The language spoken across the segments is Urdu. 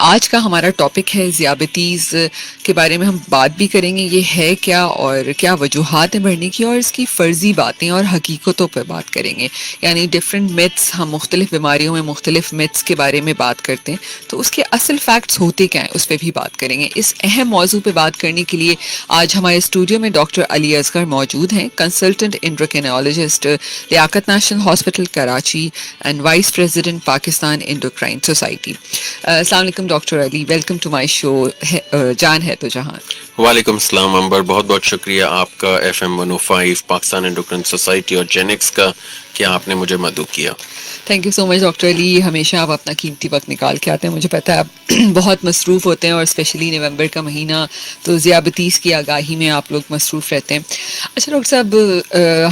آج کا ہمارا ٹاپک ہے ذیابیطیز کے بارے میں ہم بات بھی کریں گے، یہ ہے کیا اور کیا وجوہات ہیں بڑھنے کی، اور اس کی فرضی باتیں اور حقیقتوں پہ بات کریں گے، یعنی ڈفرینٹ میتھس. ہم مختلف بیماریوں میں مختلف میتھس کے بارے میں بات کرتے ہیں تو اس کے اصل فیکٹس ہوتے کیا ہیں اس پہ بھی بات کریں گے. اس اہم موضوع پہ بات کرنے کے لیے آج ہمارے اسٹوڈیو میں ڈاکٹر علی اصغر موجود ہیں، consultant endocrinologist, Liaquat national hospital Karachi and vice president Pakistan endocrine society. السلام علیکم doctor Ali, welcome to my show جان ہے تو جہان. وعلیکم السلام امبر، بہت بہت شکریہ آپ کا FM 105 پاکستان انڈوکرائن سوسائٹی اور جینکس کا کہ آپ نے مجھے مدعو کیا. Thank you so much doctor Ali, ہمیشہ آپ اپنا قیمتی وقت نکال کے آتے ہیں. مجھے پتہ ہے آپ بہت مصروف ہوتے ہیں اور اسپیشلی نومبر کا مہینہ تو ذیابیطیز کی آگاہی میں آپ لوگ مصروف رہتے ہیں. اچھا ڈاکٹر صاحب،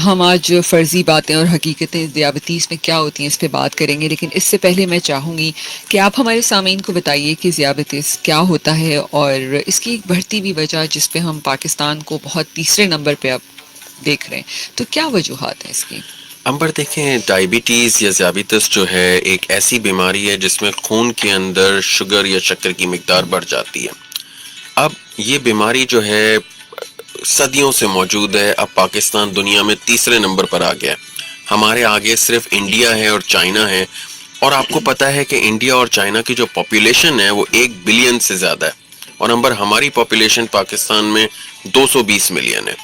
ہم آج فرضی باتیں اور حقیقتیں ذیابیطیز میں کیا ہوتی ہیں اس پہ بات کریں گے، لیکن اس سے پہلے میں چاہوں گی کہ آپ ہمارے سامعین کو بتائیے کہ ذیابیطیز کیا ہوتا ہے اور اس کی ایک بڑھتی ہوئی وجہ جس پہ ہم پاکستان کو بہت تیسرے نمبر پہ اب دیکھ رہے ہیں، تو کیا وجوہات ہیں اس کی؟ امبر دیکھیں، ڈائبٹیز یا ذیابیطس جو ہے ایک ایسی بیماری ہے جس میں خون کے اندر شوگر یا شکر کی مقدار بڑھ جاتی ہے. اب یہ بیماری جو ہے صدیوں سے موجود ہے. اب پاکستان دنیا میں تیسرے نمبر پر آ گیا ہے. ہمارے آگے صرف انڈیا ہے اور چائنا ہے، اور آپ کو پتہ ہے کہ انڈیا اور چائنا کی جو پاپولیشن ہے وہ 1 بلین سے زیادہ ہے، اور نمبر ہماری پاپولیشن پاکستان میں 220 ملین ہے.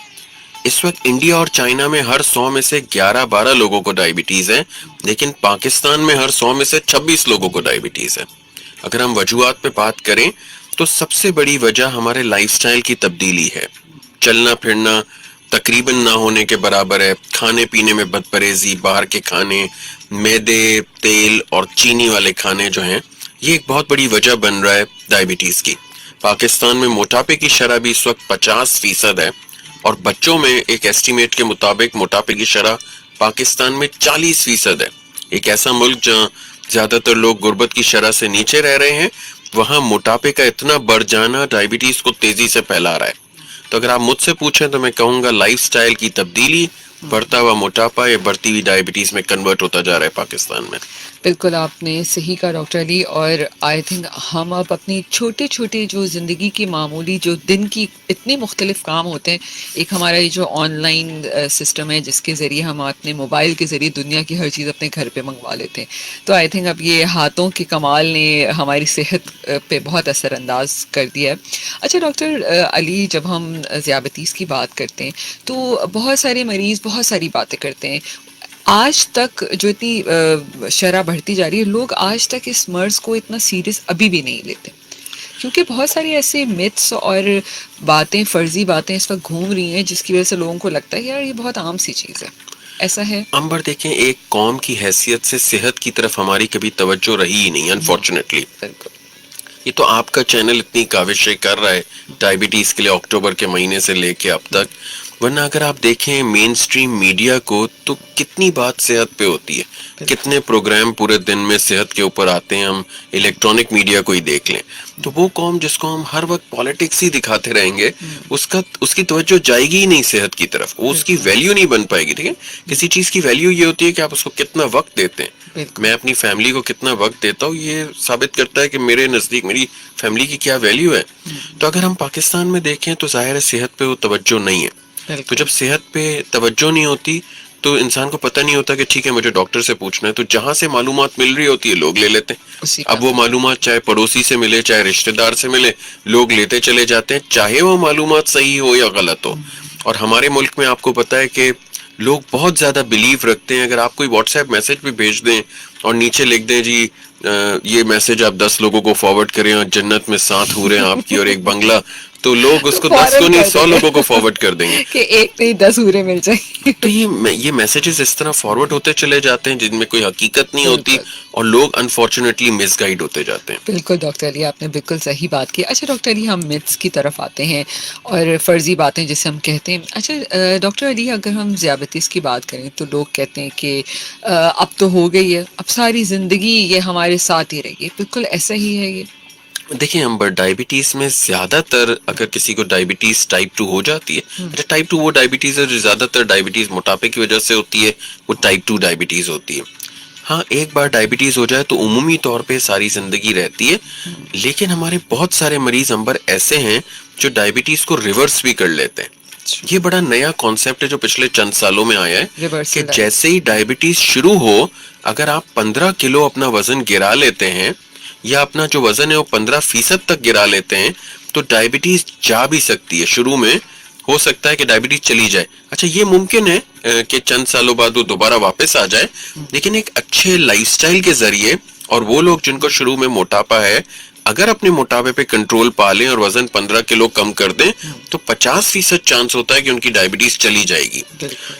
اس وقت انڈیا اور چائنا میں ہر 100 میں سے 11-12 لوگوں کو ڈائبٹیز ہے، لیکن پاکستان میں ہر 100 میں سے 26 لوگوں کو ڈائبٹیز ہے. اگر ہم وجوہات پہ بات کریں تو سب سے بڑی وجہ ہمارے لائف سٹائل کی تبدیلی ہے. چلنا پھرنا تقریباً نہ ہونے کے برابر ہے، کھانے پینے میں بد پرہیزی، باہر کے کھانے، میدے، تیل اور چینی والے کھانے جو ہیں، یہ ایک بہت بڑی وجہ بن رہا ہے ڈائبٹیز کی. پاکستان میں موٹاپے کی شرح بھی اس وقت 50% ہے، اور بچوں میں ایک ایسٹیمیٹ کے مطابق موٹاپے کی شرح پاکستان میں 40% ہے. ایک ایسا ملک جہاں زیادہ تر لوگ غربت کی شرح سے نیچے رہ رہے ہیں، وہاں موٹاپے کا اتنا بڑھ جانا ڈائبٹیز کو تیزی سے پھیلا رہا ہے. تو اگر آپ مجھ سے پوچھیں تو میں کہوں گا لائف سٹائل کی تبدیلی، بڑھتا ہوا موٹاپا یا بڑھتی ہوئی ڈائبٹیز میں کنورٹ ہوتا جا رہا ہے پاکستان میں. بالکل آپ نے صحیح کہا ڈاکٹر علی، اور آئی تھنک ہم اب اپنی چھوٹے چھوٹے جو زندگی کی معمولی جو دن کی اتنے مختلف کام ہوتے ہیں، ایک ہمارا یہ جو آن لائن سسٹم ہے جس کے ذریعے ہم اپنے موبائل کے ذریعے دنیا کی ہر چیز اپنے گھر پہ منگوا لیتے ہیں، تو آئی تھنک اب یہ ہاتھوں کے کمال نے ہماری صحت پہ بہت اثر انداز کر دیا ہے. اچھا ڈاکٹر علی، جب ہم ذیابیطیز کی بات کرتے ہیں تو بہت سارے مریض بہت ساری باتیں کرتے ہیں. آج تک جو اتنی شرح بڑھتی جا رہی ہے، لوگ آج تک اس مرض کو اتنا سیریس ابھی بھی نہیں لیتے، کیونکہ بہت ساری ایسے متس اور باتیں، فرضی باتیں اس وقت گھوم رہی ہیں جس کی وجہ سے لوگوں کو لگتا ہے یار یہ بہت عام سی چیز ہے. ایسا ہے؟ امبر دیکھیں، ایک قوم کی حیثیت سے صحت کی طرف ہماری کبھی توجہ رہی ہی نہیں، انفارچونیٹلی. بالکل. یہ تو آپ کا چینل اتنی کاوشیں کر رہا ہے ڈائبٹیز کے لیے اکتوبر کے مہینے سے لے کے اب تک، ورنہ اگر آپ دیکھیں مین سٹریم میڈیا کو تو کتنی بات صحت پہ ہوتی ہے، کتنے پروگرام پورے دن میں صحت کے اوپر آتے ہیں. ہم الیکٹرانک میڈیا کو ہی دیکھ لیں تو وہ قوم جس کو ہم ہر وقت پالیٹکس ہی دکھاتے رہیں گے، اس کی توجہ جائے گی ہی نہیں صحت کی طرف، وہ اس کی ویلیو نہیں بن پائے گی. ٹھیک ہے، کسی چیز کی ویلیو یہ ہوتی ہے کہ آپ اس کو کتنا وقت دیتے ہیں. میں اپنی فیملی کو کتنا وقت دیتا ہوں، یہ ثابت کرتا ہے کہ میرے نزدیک میری فیملی کی کیا ویلیو ہے. تو اگر ہم پاکستان میں دیکھیں تو ظاہر ہے صحت پہ وہ توجہ نہیں ہے. تو جب صحت پہ توجہ نہیں ہوتی تو انسان کو پتہ نہیں ہوتا کہ ٹھیک ہے مجھے ڈاکٹر سے پوچھنا ہے، تو جہاں سے معلومات مل رہی ہوتی ہے لوگ لے لیتے ہیں. اب وہ معلومات چاہے پڑوسی سے ملے، چاہے رشتہ دار سے ملے، لوگ لیتے چلے جاتے ہیں، چاہے وہ معلومات صحیح ہو یا غلط ہو. اور ہمارے ملک میں آپ کو پتہ ہے کہ لوگ بہت زیادہ بلیو رکھتے ہیں. اگر آپ کوئی واٹس ایپ میسج بھی بھیج دیں اور نیچے لکھ دیں جی یہ میسج آپ 10 لوگوں کو فارورڈ کریں اور جنت میں 7 حوریں آپ کی اور ایک بنگلہ، تو لوگ اس کو 10 کو نہیں 100 لوگوں کو فارورڈ کر دیں گے کہ ایک نہیں 10 حوریں مل جائیں. تو یہ میسیجز اس طرح فارورڈ ہوتے چلے جاتے ہیں جن میں کوئی حقیقت نہیں ہوتی، اور لوگ انفارچونیٹلی مس گائیڈ ہوتے جاتے ہیں. بالکل ڈاکٹر علی، آپ نے بالکل صحیح بات کی. اچھا ڈاکٹر علی، ہم متس کی طرف آتے ہیں اور فرضی باتیں جسے ہم کہتے ہیں. اچھا ڈاکٹر علی، اگر ہم ذیابیطیز کی بات کریں تو لوگ کہتے ہیں کہ اب تو ہو گئی ہے، اب ساری زندگی یہ ہمارے ساتھ ہی رہے گی. بالکل ایسا ہی ہے یہ؟ دیکھیں امبر، ڈائبٹیز میں زیادہ تر اگر کسی کو ڈائبٹیز ٹائپ 2 ہو جاتی ہے، ٹائپ 2 وہ ڈائبٹیز ہے جو زیادہ تر ڈائبٹیز موٹاپے کی وجہ سے ہوتی ہے، وہ ٹائپ 2 ڈائبٹیز ہوتی ہے. ہاں ایک بار ڈائبٹیز ہو جائے تو عمومی طور پہ ساری زندگی رہتی ہے، لیکن ہمارے بہت سارے مریض انبر ایسے ہیں جو ڈائبٹیز کو ریورس بھی کر لیتے ہیں. یہ بڑا نیا کانسیپٹ ہے جو پچھلے چند سالوں میں آیا ہے کہ جیسے ہی ڈائبٹیز شروع ہو، اگر آپ 15 کلو اپنا وزن گرا لیتے ہیں یا اپنا جو وزن ہے وہ 15% تک گرا لیتے ہیں تو ڈائبٹیز جا بھی سکتی ہے. شروع میں ہو سکتا ہے کہ ڈائبٹیز چلی جائے. اچھا یہ ممکن ہے کہ چند سالوں بعد وہ دوبارہ واپس آ جائے، لیکن ایک اچھے لائف سٹائل کے ذریعے، اور وہ لوگ جن کو شروع میں موٹاپا ہے اگر اپنے موٹاپے پہ کنٹرول پا لیں اور وزن 15 کلو کم کر دیں تو 50% چانس ہوتا ہے کہ ان کی ڈائبٹیز چلی جائے گی.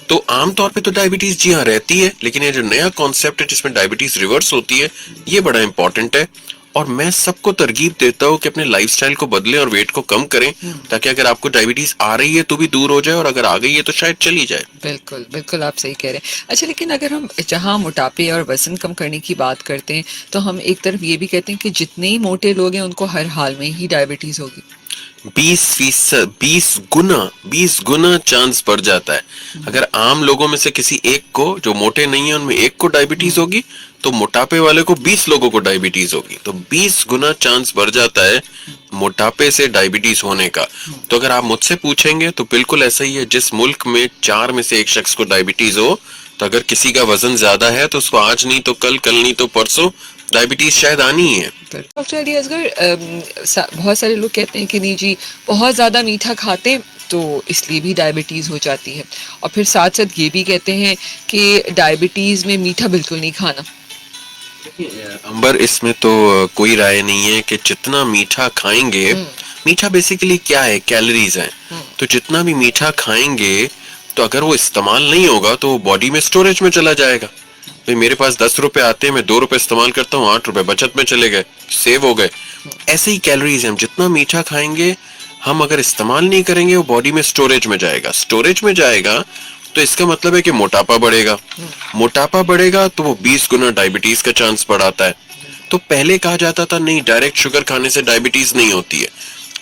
تو عام طور پہ تو ڈائبٹیز جی ہاں رہتی ہے، لیکن یہ جو نیا کانسیپٹ ہے جس میں ڈائبٹیز ریورس ہوتی ہے یہ بڑا امپورٹنٹ ہے. اور میں سب کو ترغیب دیتا ہوں کہ اپنے لائف سٹائل کو بدلیں اور ویٹ کو کم کریں تاکہ اگر آپ کو ڈائبٹیز آ رہی ہے تو بھی دور ہو جائے اور اگر آ گئی ہے تو شاید چلی جائے. بالکل بالکل آپ صحیح کہہ رہے ہیں. اچھا لیکن اگر ہم جہاں موٹاپے اور وزن کم کرنے کی بات کرتے ہیں تو ہم ایک طرف یہ بھی کہتے ہیں کہ جتنے ہی موٹے لوگ ہیں ان کو ہر حال میں ہی ڈائبٹیز ہوگی. 20 گنا چانس بڑھ جاتا ہے. اگر عام لوگوں میں سے کسی ایک کو جو موٹے نہیں ہیں ان میں ایک کو ڈائبٹیز ہوگی تو موٹاپے والے کو 20 لوگوں کو ڈائبٹیز ہوگی. تو 20 گنا چانس بڑھ جاتا ہے موٹاپے سے ڈائبٹیز ہونے کا. تو اگر آپ مجھ سے پوچھیں گے تو بالکل ایسا ہی ہے. جس ملک میں 4 میں سے ایک شخص کو ڈائبٹیز ہو تو اگر کسی کا وزن زیادہ ہے تو اس کو آج نہیں تو کل، کل نہیں تو پرسوں ڈائبٹیز شاید آنی ہی ہے. ڈاکٹر علی اصغر، بہت سارے لوگ کہتے ہیں کہ نہیں جی بہت زیادہ میٹھا کھاتے تو اس لیے بھی ڈائبٹیز ہو جاتی ہے، اور پھر ساتھ ساتھ یہ بھی کہتے ہیں کہ ڈائبٹیز میں میٹھا بالکل نہیں کھانا. امبر اس میں تو کوئی رائے نہیں ہے کہ جتنا میٹھا کھائیں گے، میٹھا بیسیکلی کیا ہے؟ کیلریز ہیں. تو جتنا بھی میٹھا کھائیں گے تو اگر وہ استعمال نہیں ہوگا تو وہ باڈی میں سٹوریج میں چلا جائے گا. میرے پاس 10 روپے آتے ہیں، میں 2 روپے استعمال کرتا ہوں، 8 روپے بچت میں چلے گئے، سیو ہو گئے. ایسے ہی کیلریز ہیں، جتنا میٹھا کھائیں گے ہم اگر استعمال نہیں کریں گے وہ باڈی میں سٹوریج میں جائے گا. سٹوریج میں جائے گا تو اس کا مطلب ہے کہ موٹاپا بڑھے گا. موٹاپا بڑھے گا تو وہ 20 گنا ڈائبٹیز کا چانس بڑھاتا ہے. تو پہلے کہا جاتا تھا نہیں ڈائریکٹ شوگر کھانے سے ڈائبٹیز نہیں ہوتی ہے،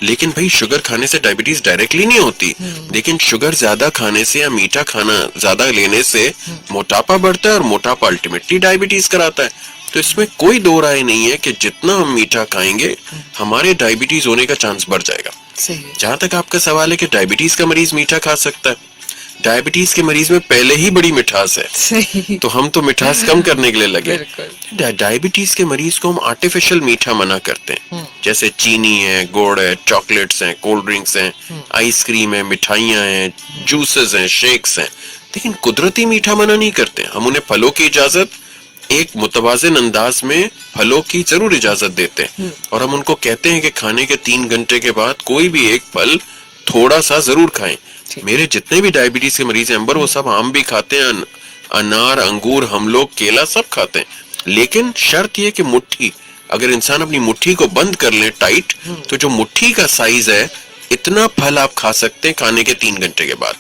لیکن بھائی شوگر کھانے سے ڈائبٹیز ڈائریکٹلی نہیں ہوتی، لیکن شوگر زیادہ کھانے سے یا میٹھا کھانا زیادہ لینے سے موٹاپا بڑھتا ہے اور موٹاپا الٹیمیٹلی ڈائبٹیز کراتا ہے. تو اس میں کوئی دو رائے نہیں ہے کہ جتنا ہم میٹھا کھائیں گے ہمارے ڈائبٹیز ہونے کا چانس بڑھ جائے گا. جہاں تک آپ کا سوال ہے کہ ڈائبٹیز کا مریض میٹھا کھا سکتا ہے، ڈائبٹیز کے مریض میں پہلے ہی بڑی مٹھاس ہے تو ہم تو مٹھاس کم کرنے کے لیے لگے. ڈائبٹیز کے مریض کو ہم آرٹیفیشل میٹھا منع کرتے ہیں، جیسے چینی ہے، گڑ ہے، چاکلیٹس ہیں، کولڈ ڈرنکس ہیں، آئس کریم ہے، مٹھائیاں ہیں، جوسز ہیں، شیکس ہیں. لیکن قدرتی میٹھا منع نہیں کرتے. ہم انہیں پھلوں کی اجازت ایک متوازن انداز میں پھلوں کی ضرور اجازت دیتے ہیں، اور ہم ان کو کہتے ہیں کہ کھانے کے 3 گھنٹے کے بعد کوئی بھی ایک پھل تھوڑا سا ضرور کھائیں. میرے جتنے بھی ڈائبٹیز کے مریض ہیں امبر وہ سب آم بھی کھاتے ہیں، انار، انگور، ہم لوگ کیلا سب کھاتے ہیں. لیکن شرط یہ کہ مٹھی، اگر انسان اپنی مٹھی کو بند کر لے ٹائٹ تو جو مٹھی کا سائز ہے اتنا پھل آپ کھا سکتے ہیں کھانے کے 3 گھنٹے کے بعد.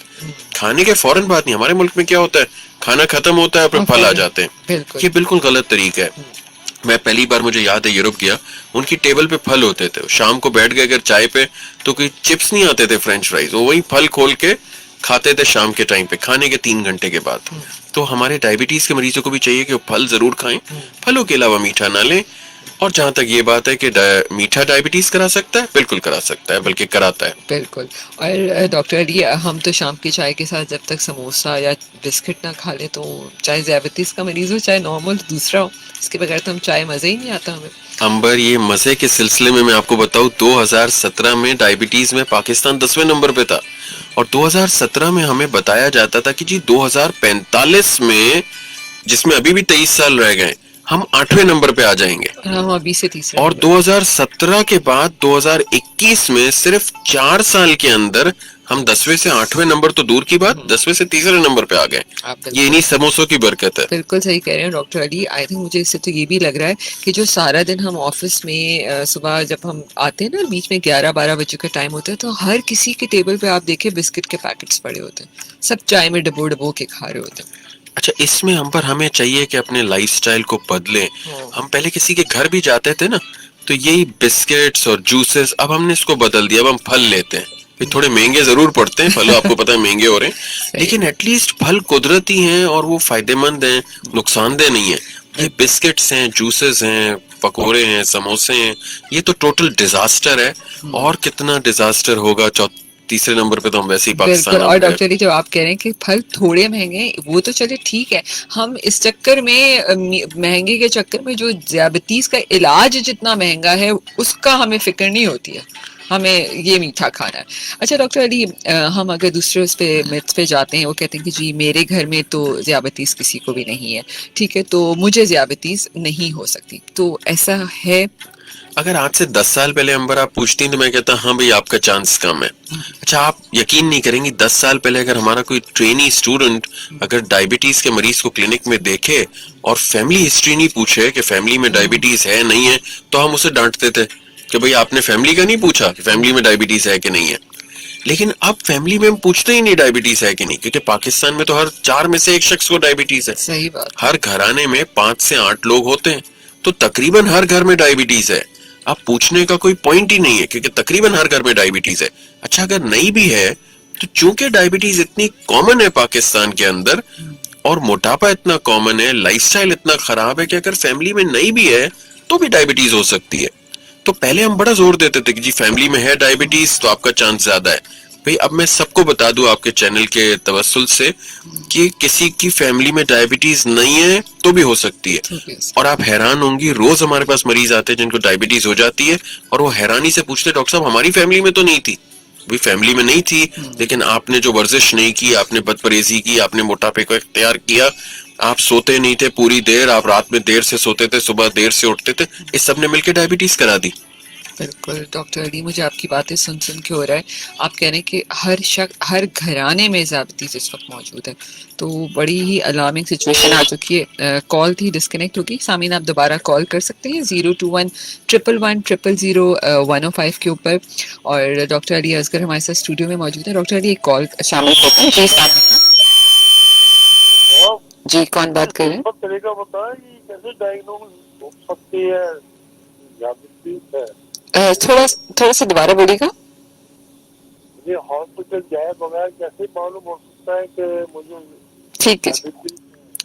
کھانے کے فوراً بعد نہیں. ہمارے ملک میں کیا ہوتا ہے، کھانا ختم ہوتا ہے پھر پھل آ جاتے ہیں. یہ بالکل غلط طریقہ ہے. میں پہلی بار مجھے یاد ہے یورپ گیا، ان کی ٹیبل پہ پھل ہوتے تھے. شام کو بیٹھ گئے اگر چائے پہ تو کوئی چپس نہیں آتے تھے، فرینچ فرائز، وہ وہی پھل کھول کے کھاتے تھے شام کے ٹائم پہ کھانے کے 3 گھنٹے کے بعد. تو ہمارے ڈائبٹیز کے مریضوں کو بھی چاہیے کہ وہ پھل ضرور کھائیں، پھلوں کے علاوہ میٹھا نہ لیں. اور جہاں تک یہ بات ہے کہ میٹھا ڈائبٹیز کرا سکتا ہے، بالکل کرا سکتا ہے، بلکہ کراتا ہے. بالکل. اور ڈاکٹر علی ہم تو شام کی چائے کے ساتھ جب تک سموسہ یا بسکٹ نہ کھا لیں تو چاہے ذیابیطس کا مریض ہو چاہے نارمل دوسرا ہو، اس کے بغیر تو ہم چائے مزے ہی نہیں آتا ہمیں. امبر یہ مزے کے سلسلے میں آپ کو بتاؤں 2017 میں ڈائبٹیز میں پاکستان 10ویں نمبر پہ تھا، اور 2017 میں ہمیں بتایا جاتا تھا کہ جی 2045 میں، جس میں ابھی بھی 23 سال رہ گئے، ہم 8ویں نمبر پہ آ جائیں گے. ہم ابھی سے تیسرے. اور 2017 کے بعد 2021 میں صرف 4 سال کے اندر ہم 10ویں سے 8ویں نمبر تو دور کی بات 10ویں سے تیسرے نمبر پہ آ گئے. یہ انہی سموسوں کی برکت ہے. بالکل صحیح کہہ رہے ہیں ڈاکٹر علی. آئی تھنک مجھے اس سے تو یہ بھی لگ رہا ہے کہ جو سارا دن ہم آفس میں صبح جب ہم آتے ہیں نا، بیچ میں 11-12 بجے کا ٹائم ہوتا ہے، تو ہر کسی کے ٹیبل پہ آپ دیکھیں بسکٹ کے پیکٹس پڑے ہوتے ہیں، سب چائے میں ڈبو کے کھا رہے ہوتے ہیں. اچھا اس میں ہم پر ہمیں چاہیے کہ اپنے لائف سٹائل کو بدلیں. ہم پہلے کسی کے گھر بھی جاتے تھے نا تو یہی بسکٹس اور جوسز، اب ہم نے اس کو بدل دیا. اب ہم پھل لیتے ہیں. یہ تھوڑے مہنگے ضرور پڑتے ہیں پھل، آپ کو پتہ ہے مہنگے ہو رہے ہیں، لیکن ایٹ لیسٹ پھل قدرتی ہیں اور وہ فائدہ مند ہیں، نقصان دہ نہیں ہیں. یہ بسکٹس ہیں, جوسز ہیں, پکوڑے ہیں, سموسے ہیں, یہ تو ٹوٹل ڈیزاسٹر ہے. اور کتنا ڈیزاسٹر ہوگا, تیسرے نمبر پہ تو ہم ویسے ہی بالکل. پاکستان اور اب ہے. ڈاکٹر علی جو آپ کہہ رہے ہیں کہ پھل تھوڑے مہنگے ہیں, وہ تو چلے ٹھیک ہے, ہم اس چکر میں مہنگے کے چکر میں جو ذیابطیس کا علاج جتنا مہنگا ہے اس کا ہمیں فکر نہیں ہوتی ہے, ہمیں یہ میٹھا کھانا ہے. اچھا ڈاکٹر علی, ہم اگر دوسرے اس پہ میتھ پہ جاتے ہیں, وہ کہتے ہیں کہ جی میرے گھر میں تو ذیابطیس کسی کو بھی نہیں ہے, ٹھیک ہے, تو مجھے ذیابطیس نہیں ہو سکتی, تو ایسا ہے؟ اگر آج سے 10 سال پہلے امبر آپ پوچھتی ہیں تو میں کہتا ہاں بھئی آپ کا چانس کم ہے. اچھا, آپ یقین نہیں کریں گی, 10 سال پہلے اگر ہمارا کوئی ٹرینی اسٹوڈنٹ اگر ڈائبٹیز کے مریض کو کلینک میں دیکھے اور فیملی ہسٹری نہیں پوچھے کہ فیملی میں ڈائبٹیز ہے نہیں ہے, تو ہم اسے ڈانٹتے تھے کہ بھئی آپ نے فیملی کا نہیں پوچھا کہ فیملی میں ڈائبٹیز ہے کہ نہیں ہے. لیکن اب فیملی میں ہم پوچھتے ہی نہیں ڈائبٹیز ہے کہ نہیں, کیونکہ پاکستان میں تو ہر 4 میں سے 1 شخص کو ڈائبٹیز ہے. صحیح بات. ہر گھرانے میں 5 سے 8 لوگ ہوتے ہیں, تو تقریباً ہر گھر میں ڈائبٹیز ہے. آپ پوچھنے کا کوئی پوائنٹ ہی نہیں ہے, کیونکہ تقریباً ہر گھر میں ڈائبٹیز ہے. اچھا, اگر نہیں بھی ہے تو چونکہ ڈائبٹیز اتنی کامن ہے پاکستان کے اندر, اور موٹاپا اتنا کامن ہے, لائف سٹائل اتنا خراب ہے, کہ اگر فیملی میں نہیں بھی ہے تو بھی ڈائبٹیز ہو سکتی ہے. تو پہلے ہم بڑا زور دیتے تھے کہ جی فیملی میں ہے ڈائبٹیز تو آپ کا چانس زیادہ ہے. بھئی اب میں سب کو بتا دوں آپ کے چینل کے توسل سے کہ کسی کی فیملی میں ڈائبٹیز نہیں ہے تو بھی ہو سکتی ہے. اور آپ حیران ہوں گی, روز ہمارے پاس مریض آتے ہیں جن کو ڈائبٹیز ہو جاتی ہے اور وہ حیرانی سے پوچھتے ڈاکٹر صاحب ہماری فیملی میں تو نہیں تھی. بھی فیملی میں نہیں تھی, لیکن آپ نے جو ورزش نہیں کی, آپ نے بد پرہیزی کی, آپ نے موٹاپے کو اختیار کیا, آپ سوتے نہیں تھے پوری دیر, آپ رات میں دیر سے سوتے تھے, صبح دیر سے اٹھتے تھے, اس سب نے مل کے ڈائبٹیز کرا دی. بالکل ڈاکٹر علی, مجھے آپ کی باتیں سن کے ہو رہا ہے, آپ کہہ رہے ہیں کہ ہر گھرانے میں ذیابطیس اس وقت موجود ہے, تو بڑی ہی الارمنگ سچویشن آ چکی ہے. کال تھی ڈسکنیکٹ ہوگی, سامعین آپ دوبارہ کال کر سکتے ہیں 021-111-000-105 کے اوپر. اور ڈاکٹر علی اصغر ہمارے ساتھ اسٹوڈیو میں موجود ہے. ڈاکٹر علی ایک کال شامل ہوتا ہے. جی کون بات کر رہے ہیں؟ طریقہ بتائیں کہ کیسے ڈائگنوز ہو سکتی ہے ذیابطیس ہے. تھوڑا سا دوبارہ بولیے گا. مجھے ہاسپٹل جائے بغیر کیسے معلوم ہو سکتا ہے کہ مجھے ٹھیک ہے جی,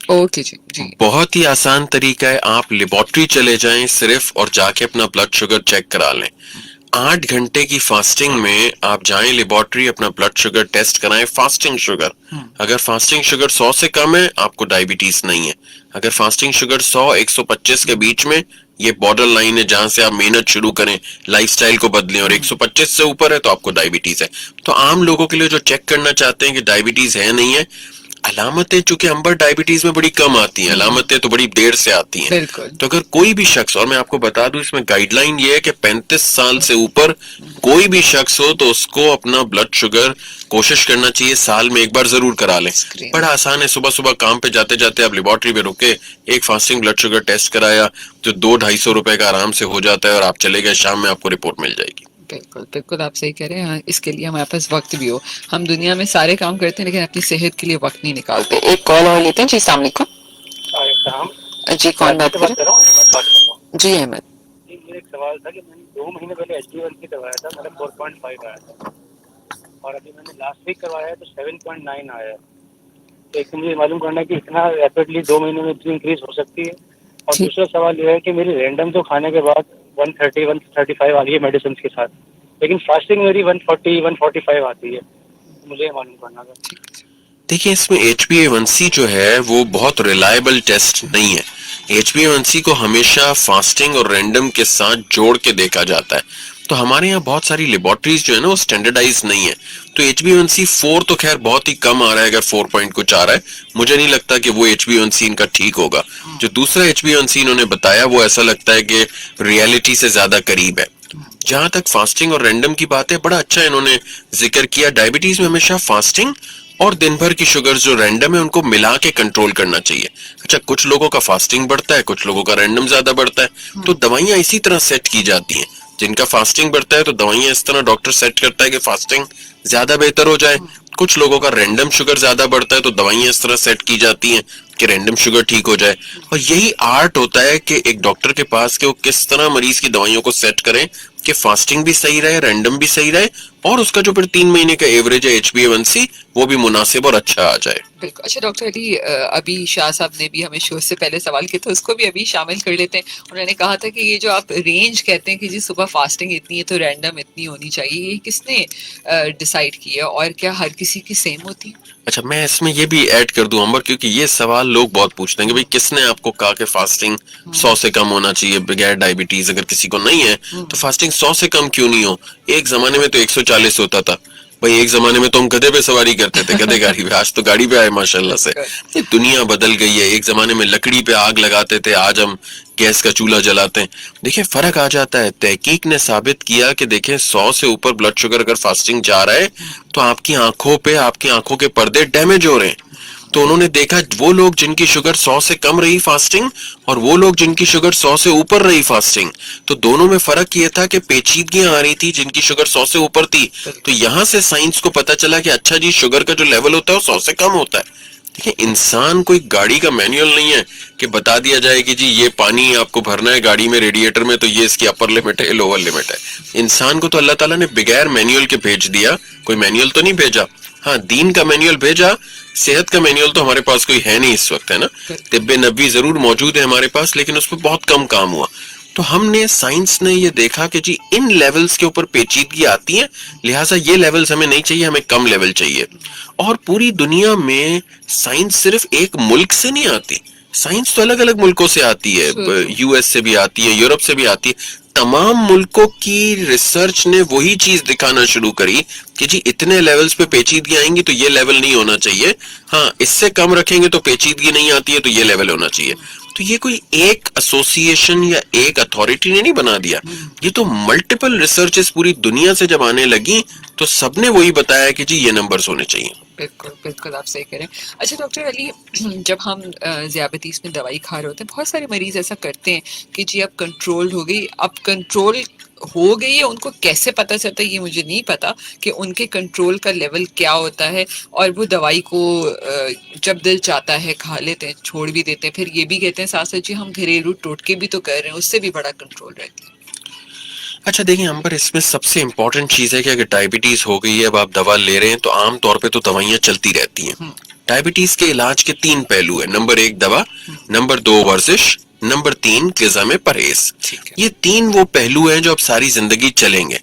اوکے جی. جی بہت ہی آسان طریقہ ہے, آپ لیبارٹری چلے جائیں صرف اور جا کے اپنا بلڈ شوگر چیک کرا لیں. 8 گھنٹے کی فاسٹنگ میں آپ جائیں لیبارٹری, اپنا بلڈ شوگر ٹیسٹ کرائیں, فاسٹنگ شوگر. اگر فاسٹنگ شوگر 100 سے کم ہے آپ کو ڈائبٹیز نہیں ہے. اگر فاسٹنگ شوگر 100-125 کے بیچ میں, یہ بارڈر لائن ہے جہاں سے آپ محنت شروع کریں, لائف سٹائل کو بدلیں, اور 125 سے اوپر ہے تو آپ کو ڈائبٹیز ہے. تو عام لوگوں کے لیے جو چیک کرنا چاہتے ہیں کہ ڈائبٹیز ہے نہیں ہے, علامتیں چونکہ امبر ڈائبٹیز میں بڑی کم آتی ہیں, علامتیں تو بڑی دیر سے آتی ہیں. بالکل. تو اگر کوئی بھی شخص, اور میں آپ کو بتا دوں اس میں گائیڈ لائن یہ ہے کہ 35 سال سے اوپر کوئی بھی شخص ہو تو اس کو اپنا بلڈ شوگر کوشش کرنا چاہیے سال میں ایک بار ضرور کرا لیں. بڑا آسان ہے, صبح صبح کام پہ جاتے جاتے آپ لیبارٹری میں رکے, ایک فاسٹنگ بلڈ شوگر ٹیسٹ کرایا جو 200-250 روپے کا آرام سے ہو جاتا ہے, اور آپ چلے گئے, شام میں آپ کو رپورٹ مل جائے گی. بالکل بالکل آپ صحیح کہہ رہے ہیں. اس کے لیے ہمارے پاس وقت بھی ہو, ہم دنیا میں سارے کام کرتے ہیں لیکن اپنی صحت کے لیے وقت نہیں نکالتے. ایک کال اور لیتے ہیں. جی السلام علیکم. جی کون بات کر رہے ہیں؟ جی احمد. جی میرا ایک سوال تھا کہ میں نے 2 مہینے پہلے HbA1c کروایا تھا, میرا 4.5 آیا تھا, اور ابھی میں نے لاسٹ ویک کروایا ہے تو 7.9 آیا ہے. تو ایک مجھے معلوم کرنا ہے کہ اتنا ریپڈلی 2 مہینے میں اتنی انکریز ہو سکتی ہے. اور دوسرا سوال یہ ہے کہ میری رینڈم تو کھانے کے بعد 130-135 آ رہی ہے میڈیسنس کے ساتھ, لیکن فاسٹنگ میری 140-145 آتی ہے. مجھے یہ معلوم کرنا تھا. دیکھیں اس میں HbA1c جو ہے وہ بہت ریلائبل ٹیسٹ نہیں ہے. HbA1c کو ہمیشہ فاسٹنگ اور رینڈم کے ساتھ جوڑ کے دیکھا جاتا ہے. تو ہمارے یہاں بہت ساری لیبارٹریز جو ہے نا وہ اسٹینڈرڈائز نہیں ہے. تو HbA1c 4 تو خیر بہت ہی کم آ رہا ہے, اگر 4 پوائنٹ کچھ آ رہا ہے, مجھے نہیں لگتا کہ وہ HbA1c ان کا ٹھیک ہوگا. جو دوسرا HbA1c انہوں نے بتایا وہ ایسا لگتا ہے کہ ریئلٹی سے زیادہ قریب ہے. جہاں تک فاسٹنگ اور رینڈم کی بات ہے, بڑا اچھا انہوں نے ذکر کیا. ڈائبٹیز میں ہمیشہ فاسٹنگ اور دن بھر کی شوگر جو رینڈم ہے ان کو ملا کے کنٹرول کرنا چاہیے. اچھا کچھ لوگوں کا فاسٹنگ بڑھتا ہے, کچھ لوگوں کا رینڈم زیادہ بڑھتا ہے, تو دوائیاں اسی طرح سیٹ کی جاتی ہیں. جن کا فاسٹنگ بڑھتا ہے تو دوائیاں اس طرح ڈاکٹر سیٹ کرتا ہے کہ فاسٹنگ زیادہ بہتر ہو جائے. کچھ لوگوں کا رینڈم شوگر زیادہ بڑھتا ہے تو دوائیاں اس طرح سیٹ کی جاتی ہیں کہ رینڈم شوگر ٹھیک ہو جائے. اور یہی آرٹ ہوتا ہے کہ ایک ڈاکٹر کے پاس کہ وہ کس طرح مریض کی دوائیوں کو سیٹ کریں کہ فاسٹنگ بھی صحیح رہے, رینڈم بھی صحیح رہے, اور اس کا جو پھر 3 مہینے کا ایوریج ہے HbA1c وہ بھی مناسب اور اچھا آ جائے. بالکل. اچھا ڈاکٹر علی، ابھی شاہ صاحب نے بھی ہمیں شو سے پہلے سوال کیا تھا، اس کو بھی ابھی شامل کر لیتے ہیں. انہوں نے کہا تھا کہ یہ جو آپ رینج کہتے ہیں کہ جی صبح فاسٹنگ اتنی ہے تو رینڈم اتنی ہونی چاہیے، یہ کس نے ڈیسائیڈ کیا اور کیا ہر کسی کی سیم ہوتی ہے؟ اچھا میں اس میں یہ بھی ایڈ کر دوں امبر، کیونکہ یہ سوال لوگ بہت پوچھتے ہیں کہ بھئی کس نے آپ کو کہا کہ فاسٹنگ 100 سے کم ہونا چاہیے بغیر ڈائبٹیز؟ اگر کسی کو نہیں ہے تو فاسٹنگ 100 سے کم کیوں نہیں ہو؟ ایک زمانے میں تو 140 ہوتا تھا بھائی، ایک زمانے میں تو ہم گدھے پہ سواری کرتے تھے، گدھے گاڑی پہ، آج تو گاڑی پہ آئے ماشاءاللہ سے. یہ دنیا بدل گئی ہے. ایک زمانے میں لکڑی پہ آگ لگاتے تھے، آج ہم گیس کا چولہا جلاتے ہیں. دیکھیں فرق آ جاتا ہے. تحقیق نے ثابت کیا کہ دیکھیں 100 سے اوپر بلڈ شوگر اگر فاسٹنگ جا رہا ہے تو آپ کی آنکھوں پہ، آپ کی آنکھوں کے پردے ڈیمیج ہو رہے ہیں. تو انہوں نے دیکھا وہ لوگ جن کی شوگر 100 سے کم رہی فاسٹنگ اور وہ لوگ جن کی شوگر 100 سے اوپر رہی فاسٹنگ، تو دونوں میں فرق یہ تھا کہ پیچیدگیاں آ رہی تھی جن کی شوگر 100 سے اوپر تھی. تو یہاں سے سائنس کو پتا چلا کہ اچھا جی شوگر کا جو لیول ہوتا ہے وہ 100 سے کم ہوتا ہے. دیکھیں انسان کوئی گاڑی کا مینیول نہیں ہے کہ بتا دیا جائے کہ جی یہ پانی آپ کو بھرنا ہے گاڑی میں ریڈیٹر میں تو یہ اس کی اپر لمٹ ہے، لوور لمٹ ہے. انسان کو تو اللہ تعالیٰ نے بغیر مینیول کے بھیج دیا. کوئی مینیول تو نہیں بھیجا، ہاں دین کا مینیول بھیجا. صحت کا مینیول تو ہمارے پاس کوئی ہے نہیں اس وقت، ہے نا. طب نبوی ضرور موجود ہے ہمارے پاس لیکن اس پہ بہت کم کام ہوا. تو ہم نے سائنس نے یہ دیکھا کہ جی ان لیولز کے اوپر پیچیدگی آتی ہے، لہٰذا یہ لیولز ہمیں نہیں چاہیے، ہمیں کم لیول چاہیے. اور پوری دنیا میں سائنس صرف ایک ملک سے نہیں آتی، سائنس تو الگ الگ ملکوں سے آتی ہے. US سے بھی آتی ہے، یورپ سے بھی آتی ہے. تمام ملکوں کی ریسرچ نے وہی چیز دکھانا شروع کری کہ جی اتنے لیولز پہ پیچیدگی آئیں گی تو یہ لیول نہیں ہونا چاہیے، ہاں اس سے کم رکھیں گے تو پیچیدگی نہیں آتی ہے تو یہ لیول ہونا چاہیے. تو یہ کوئی ایک ایسوسیشن یا ایک اتھارٹی نے نہیں بنا دیا، یہ تو ملٹیپل ریسرچز پوری دنیا سے جب آنے لگی تو سب نے وہی بتایا کہ جی یہ نمبرز ہونے چاہیے. بالکل بالکل آپ صحیح کریں. اچھا ڈاکٹر علی، جب ہم ذیابیطیز میں دوائی کھا رہے ہوتے ہیں، بہت سارے مریض ایسا کرتے ہیں کہ جی اب کنٹرول ہو گئی، اب کنٹرول ہو گئی ہے، ان کو کیسے پتہ چلتا ہے یہ مجھے نہیں پتا کہ ان کے کنٹرول کا لیول کیا ہوتا ہے، اور وہ دوائی کو جب دل چاہتا ہے کھا لیتے ہیں، چھوڑ بھی دیتے ہیں، پھر یہ بھی کہتے ہیں ساتھ ساتھ جی ہم گھریلو ٹوٹکے بھی تو کر رہے ہیں، اس سے بھی بڑا کنٹرول رہتی ہے. اچھا دیکھیں امبر، اس میں سب سے امپورٹنٹ چیز ہے کہ اگر ڈائبٹیز ہو گئی ہے، اب آپ دوا لے رہے ہیں تو عام طور پہ تو دوائیاں چلتی رہتی ہیں. ڈائبٹیز کے علاج کے 3 پہلو ہیں. نمبر 1 دوا، نمبر 2 ورزش، نمبر 3 غذا میں پرہیز. یہ 3 وہ پہلو ہیں جو اب ساری زندگی چلیں گے.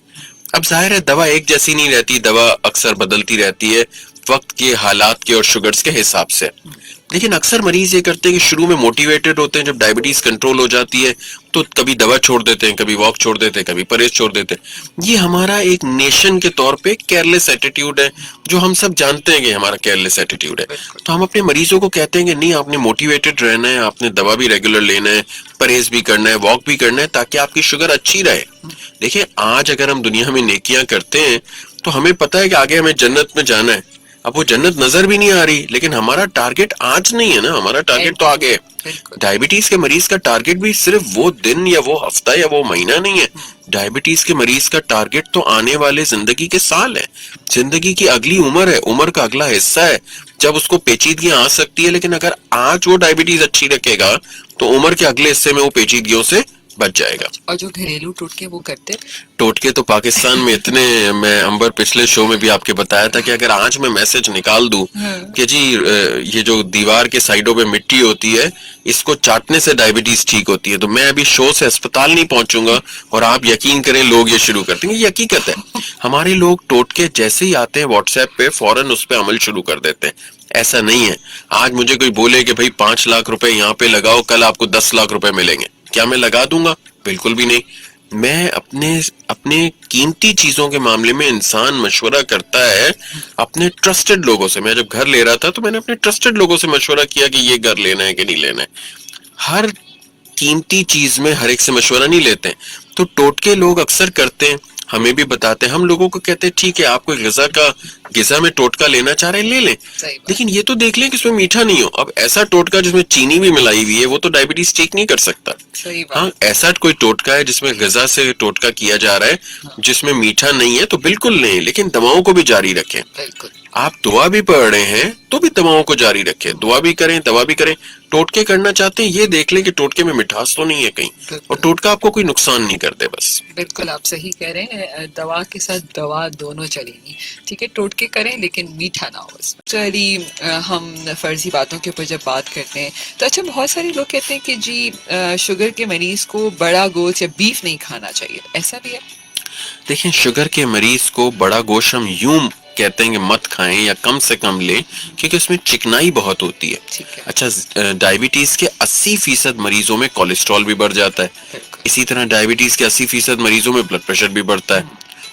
اب ظاہر ہے دوا ایک جیسی نہیں رہتی، دوا اکثر بدلتی رہتی ہے وقت کے حالات کے اور شوگرز کے حساب سے. لیکن اکثر مریض یہ کرتے ہیں کہ شروع میں موٹیویٹڈ ہوتے ہیں، جب ڈائبٹیز کنٹرول ہو جاتی ہے تو کبھی دوا چھوڑ دیتے ہیں، کبھی واک چھوڑ دیتے ہیں، کبھی پرہیز چھوڑ دیتے ہیں. یہ ہمارا ایک نیشن کے طور پہ کیئرلیس ایٹیٹیوڈ ہے جو ہم سب جانتے ہیں کہ ہمارا کیئرلیس ایٹیٹیوڈ ہے. تو ہم اپنے مریضوں کو کہتے ہیں کہ نہیں، آپ نے موٹیویٹڈ رہنا ہے، آپ نے دوا بھی ریگولر لینا ہے، پرہیز بھی کرنا ہے، واک بھی کرنا ہے تاکہ آپ کی شوگر اچھی رہے. دیکھیں آج اگر ہم دنیا میں نیکیاں کرتے ہیں تو ہمیں پتہ ہے کہ آگے ہمیں جنت میں جانا ہے. اب وہ جنت نظر بھی نہیں آ رہی لیکن ہمارا ٹارگٹ آج نہیں ہے نا، ہمارا ٹارگٹ تو آگے ہے. ڈائبٹیز کے مریض کا ٹارگٹ بھی صرف وہ دن یا وہ ہفتہ یا وہ مہینہ نہیں ہے. ڈائبٹیز کے مریض کا ٹارگٹ تو آنے والے زندگی کے سال ہے، زندگی کی اگلی عمر ہے، عمر کا اگلا حصہ ہے جب اس کو پیچیدگیاں آ سکتی ہے. لیکن اگر آج وہ ڈائبٹیز اچھی رکھے گا تو عمر کے اگلے حصے میں وہ پیچیدگیوں سے بچ جائے گا. اور جو گھریلو ٹوٹکے وہ کرتے، ٹوٹکے تو پاکستان میں اتنے، میں امبر پچھلے شو میں بھی آپ کے بتایا تھا کہ اگر آج میں میسج نکال دوں کہ جی یہ جو دیوار کے سائیڈوں پہ مٹی ہوتی ہے اس کو چاٹنے سے ڈائبٹیز ٹھیک ہوتی ہے، تو میں ابھی شو سے اسپتال نہیں پہنچوں گا اور آپ یقین کریں لوگ یہ شروع کرتے ہیں. یہ حقیقت ہے، ہمارے لوگ ٹوٹکے جیسے ہی آتے ہیں واٹس ایپ پہ فوراً اس پہ عمل شروع کر دیتے ہیں. ایسا نہیں ہے آج مجھے کوئی بولے کہ بھائی 5 لاکھ روپے یہاں پہ لگاؤ، کل آپ کو 10 لاکھ روپے ملیں گے، کیا میں لگا دوں گا؟ بالکل بھی نہیں. میں اپنے قیمتی چیزوں کے معاملے میں انسان مشورہ کرتا ہے اپنے ٹرسٹڈ لوگوں سے. میں جب گھر لے رہا تھا تو میں نے اپنے ٹرسٹڈ لوگوں سے مشورہ کیا کہ یہ گھر لینا ہے کہ نہیں لینا ہے. ہر قیمتی چیز میں ہر ایک سے مشورہ نہیں لیتے ہیں. تو ٹوٹکے لوگ اکثر کرتے ہیں، ہمیں بھی بتاتے ہیں، ہم لوگوں کو کہتے ہیں ٹھیک ہے آپ کو غذا میں ٹوٹکا لینا چاہ رہے ہیں لے لیں، لیکن یہ تو دیکھ لیں کہ اس میں میٹھا نہیں ہو. اب ایسا ٹوٹکا جس میں چینی بھی ملائی ہوئی ہے وہ تو ڈائبٹیز ٹھیک نہیں کر سکتا. ہاں ایسا کوئی ٹوٹکا ہے جس میں غذا سے ٹوٹکا کیا جا رہا ہے جس میں میٹھا نہیں ہے تو بالکل نہیں، لیکن دواؤں کو بھی جاری رکھیں. آپ دعا بھی پڑھ رہے ہیں تو بھی دواؤں کو جاری رکھیں, دعا بھی کریں, دوا بھی کریں. ٹوٹکے کرنا چاہتے ہیں, یہ دیکھ لیں کہ ٹوٹکے میں مٹھاس تو نہیں ہے کہیں, اور ٹوٹکا آپ کو کوئی نقصان نہیں کرتے. بس بالکل آپ صحیح کہہ رہے ہیں, دوا کے ساتھ دوا دونوں چلیں گی. ٹھیک ہے, ٹوٹکے کریں لیکن میٹھا نہ ہو. چلی ہم فرضی باتوں کے اوپر جب بات کرتے ہیں تو اچھا, بہت سارے لوگ کہتے ہیں کہ جی شوگر کے مریض کو بڑا گوشت یا بیف نہیں کھانا چاہیے, ایسا بھی ہے؟ دیکھیں, شوگر کے مریض کو بڑا گوشت ہم یوں کہتے ہیں کہ مت کھائیں یا کم سے کم لیں, کیونکہ اس میں چکنائی بہت ہوتی ہے. ٹھیک ہے. اچھا, ڈائبٹیز کے 80% مریضوں میں کولیسٹرول بھی بڑھ جاتا ہے. بالکل. اسی طرح ڈائبٹیز کے 80% مریضوں میں بلڈ پریشر بھی بڑھتا ہے.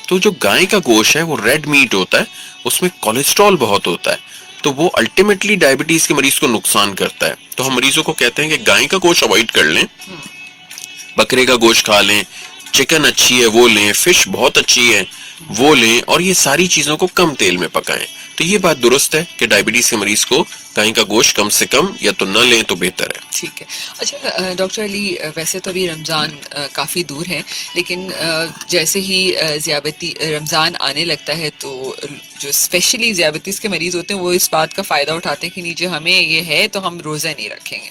تو جو گائے کا گوشت ہے وہ ریڈ میٹ ہوتا ہے, اس میں کولیسٹرول بہت ہوتا ہے, تو وہ الٹیمیٹلی ڈائبٹیز کے مریض کو نقصان کرتا ہے. تو ہم مریضوں کو کہتے ہیں کہ گائے کا گوشت اوائڈ کر لیں, بکرے کا گوشت کھا لیں, چکن اچھی ہے وہ لیں, فش بہت اچھی ہے وہ لیں, اور یہ ساری چیزوں کو کم تیل میں پکائیں. تو یہ بات درست ہے کہ ڈائبٹیز کے مریض کو گائے کا گوشت کم سے کم یا تو نہ لیں تو بہتر ہے. ٹھیک ہے. اچھا ڈاکٹر علی, ویسے تو ابھی رمضان کافی دور ہے, لیکن جیسے ہی ذیابتی رمضان آنے لگتا ہے تو جو اسپیشلی ذیابطیس کے مریض ہوتے ہیں وہ اس بات کا فائدہ اٹھاتے ہیں کہ نہیں جی ہمیں یہ ہے تو ہم روزہ نہیں رکھیں گے.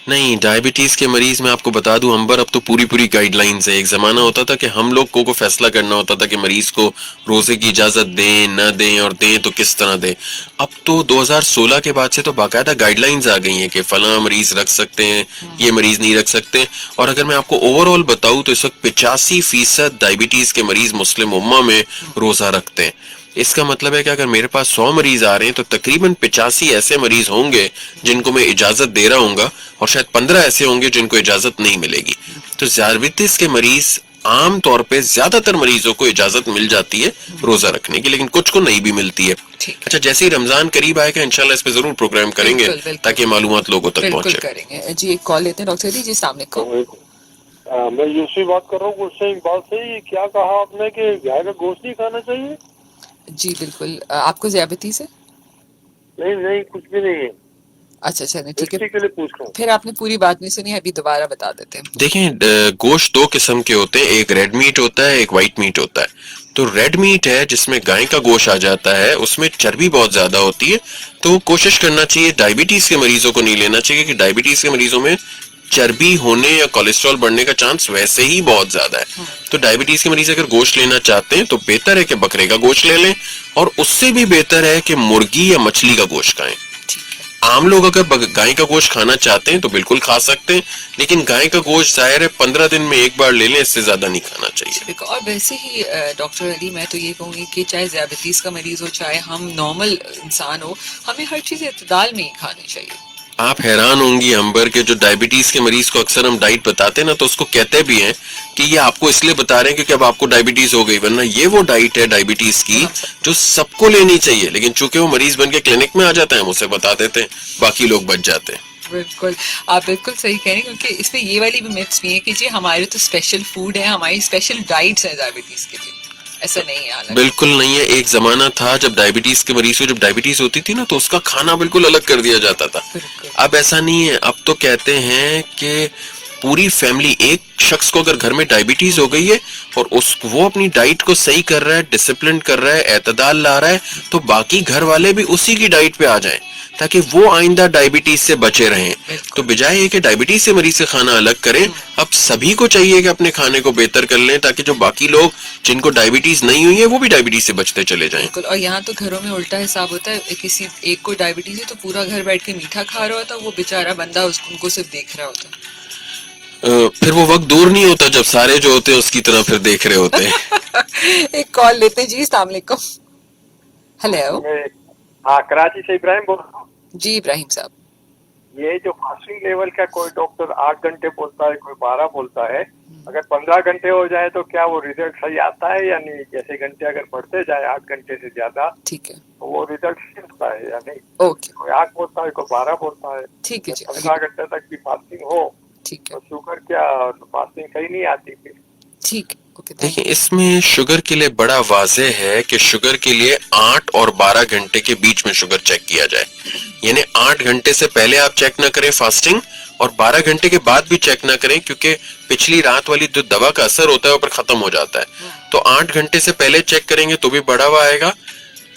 نہیں, ڈائبٹیز کے مریض میں آپ کو بتا دوں امبر, اب تو پوری گائیڈ لائنز ہے. ایک زمانہ ہوتا تھا کہ ہم لوگ کو فیصلہ کرنا ہوتا تھا کہ مریض کو روزے کی اجازت دیں نہ دیں, اور دیں تو کس طرح دیں. اب تو 2016 کے بعد سے تو باقاعدہ گائیڈ لائنز آ گئی ہیں کہ فلاں مریض رکھ سکتے ہیں, یہ مریض نہیں رکھ سکتے. اور اگر میں آپ کو اوور آل بتاؤں تو اس وقت 85% ڈائبٹیز کے مریض مسلم امہ میں روزہ رکھتے ہیں. اس کا مطلب ہے کہ اگر میرے پاس 100 مریض آ رہے ہیں تو تقریباً 85 ایسے مریض ہوں گے جن کو میں اجازت دے رہا ہوں گا, اور شاید 15 ایسے ہوں گے جن کو اجازت نہیں ملے گی. تو ذیابیطس کے مریض عام طور پہ زیادہ تر مریضوں کو اجازت مل جاتی ہے روزہ رکھنے کی, لیکن کچھ کو نہیں بھی ملتی ہے. اچھا, جیسے ہی رمضان قریب آئے گا انشاءاللہ اس پہ ضرور پروگرام کریں گے تاکہ معلومات لوگوں تک پہنچے. بالکل کریں گے. جی ایک کال لیتے ہیں ڈاکٹر علی. جی السلام علیکم. میں یوسف بات کر رہا ہوں. اس سے اقبال سے ہی کیا کہا آپ نے کہ گائے کا گوشت نہیں کھانا چاہیے؟ جی بالکل. آپ کو ذیابطیس ہے؟ نہیں کچھ بھی نہیں ہے. اچھا چلیں ٹھیک ہے, کے لیے پوچھ رہا ہوں. پھر آپ نے پوری بات نہیں سنی, ابھی دوبارہ بتا دیتے ہیں. دیکھیں, گوشت 2 قسم کے ہوتے ہیں, ایک ریڈ میٹ ہوتا ہے, ایک وائٹ میٹ ہوتا ہے. تو ریڈ میٹ ہے جس میں گائے کا گوشت آ جاتا ہے, اس میں چربی بہت زیادہ ہوتی ہے. تو کوشش کرنا چاہیے, ڈائبٹیز کے مریضوں کو نہیں لینا چاہیے کہ ڈائبٹیز کے مریضوں میں چربی ہونے یا کولیسٹرول بڑھنے کا چانس ویسے ہی بہت زیادہ ہے. تو ڈائبٹیز کے مریض اگر گوشت لینا چاہتے ہیں تو بہتر ہے کہ بکرے کا گوشت لے لیں, اور اس سے بھی بہتر ہے کہ مرغی یا مچھلی کا گوشت کھائیں. عام لوگ اگر گائے کا گوشت کھانا چاہتے ہیں تو بالکل کھا سکتے ہیں, لیکن گائے کا گوشت ظاہر ہے 15 دن میں ایک بار لے لیں, اس سے زیادہ نہیں کھانا چاہیے. اور ویسے ہی ڈاکٹر علی میں تو یہ کہوں گی کہ چاہے ذیابطیس کا مریض ہو چاہے ہم نارمل انسان ہو, ہمیں ہر چیز اعتدال میں ہی کھانی چاہیے. آپ حیران ہوں گی امبر کے جو ڈائبٹیز کے مریض کو اکثر ہم ڈائٹ بتاتے ہیں نا, تو اس کو کہتے بھی ہیں کہ یہ آپ کو اس لیے بتا رہے ہیں کیونکہ اب آپ کو ڈائبٹیز ہو گئی, ورنہ یہ وہ ڈائٹ ہے ڈائبٹیز کی جو سب کو لینی چاہیے. لیکن چونکہ وہ مریض بن کے کلینک میں آ جاتے ہیں ہم اسے بتا دیتے ہیں, باقی لوگ بچ جاتے ہیں. بالکل آپ بالکل صحیح کہہ رہے ہیں, کیونکہ اس میں یہ والی بھی میتھس بھی ہیں کہ جی ہمارے تو اسپیشل فوڈ ہے, ہماری اسپیشل ڈائٹس ہیں ذیابطیس کے لیے. ایسا نہیں ہے, بالکل نہیں ہے. ایک زمانہ تھا جب ڈائبٹیز کے مریض کو جب ڈائبٹیز ہوتی تھی نا تو اس کا کھانا بالکل الگ کر دیا جاتا تھا. اب ایسا نہیں ہے. اب تو کہتے ہیں کہ پوری فیملی, ایک شخص کو اگر گھر میں ڈائبٹیز ہو گئی ہے اور وہ اپنی ڈائٹ کو صحیح کر رہا ہے, ڈسپلن کر رہا ہے, اعتدال لا رہا ہے, تو باقی گھر والے بھی اسی کی ڈائٹ پہ آ جائیں تاکہ وہ آئندہ ڈائبٹیز سے بچے رہیں. تو بجائے یہ کہ ڈائبٹیز سے مریض سے کھانا الگ کریں, اب سبھی کو چاہیے کہ اپنے کھانے کو بہتر کر لیں تاکہ جو باقی لوگ جن کو ڈائبٹیز نہیں ہوئی ہے وہ بھی ڈائبٹیز سے بچتے چلے جائیں. اور یہاں تو گھروں میں الٹا حساب ہوتا ہے, کسی ایک کو ڈائبٹیز ہے تو پورا گھر بیٹھ کے میٹھا کھا رہا ہوتا ہے, وہ بیچارہ بندہ ان کو صرف دیکھ رہا ہوتا ہے. پھر وہ وقت دور نہیں ہوتا جب سارے جو ہوتے ہیں اس کی طرح پھر دیکھ رہے ہوتے ہیں. ایک کال لیتے. جی السلام علیکم. ہیلو. ہاں کراچی سے ابراہیم بول رہا ہوں. جی ابراہیم صاحب, یہ جو فاسٹنگ لیول کا کوئی ڈاکٹر 8 گھنٹے بولتا ہے, کوئی 12 بولتا ہے, اگر 15 گھنٹے ہو جائے تو کیا وہ ریزلٹ صحیح آتا ہے یا نہیں؟ جیسے گھنٹے اگر بڑھتے جائے 8 گھنٹے سے زیادہ, ٹھیک ہے, تو وہ ریزلٹ صحیح ہوتا ہے یا نہیں؟ اوکے, کوئی 8 بولتا ہے, کوئی 12 بولتا ہے. ٹھیک ہے. 15 گھنٹے تک کی فاسٹنگ ہو ٹھیک ہے, تو شوگر کیا فاسٹنگ صحیح نہیں آتی پھر؟ ٹھیک ہے. دیکھیں, اس میں شوگر کے لیے بڑا واضح ہے کہ شوگر کے لیے 8 اور 12 گھنٹے کے بیچ میں شوگر چیک کیا جائے. یعنی 8 گھنٹے سے پہلے آپ چیک نہ کریں فاسٹنگ, اور 12 گھنٹے کے بعد بھی چیک نہ کریں, کیونکہ پچھلی رات والی جو دوا کا اثر ہوتا ہے وہ پر ختم ہو جاتا ہے. تو 8 گھنٹے سے پہلے چیک کریں گے تو بھی بڑھا ہوا آئے گا,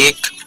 1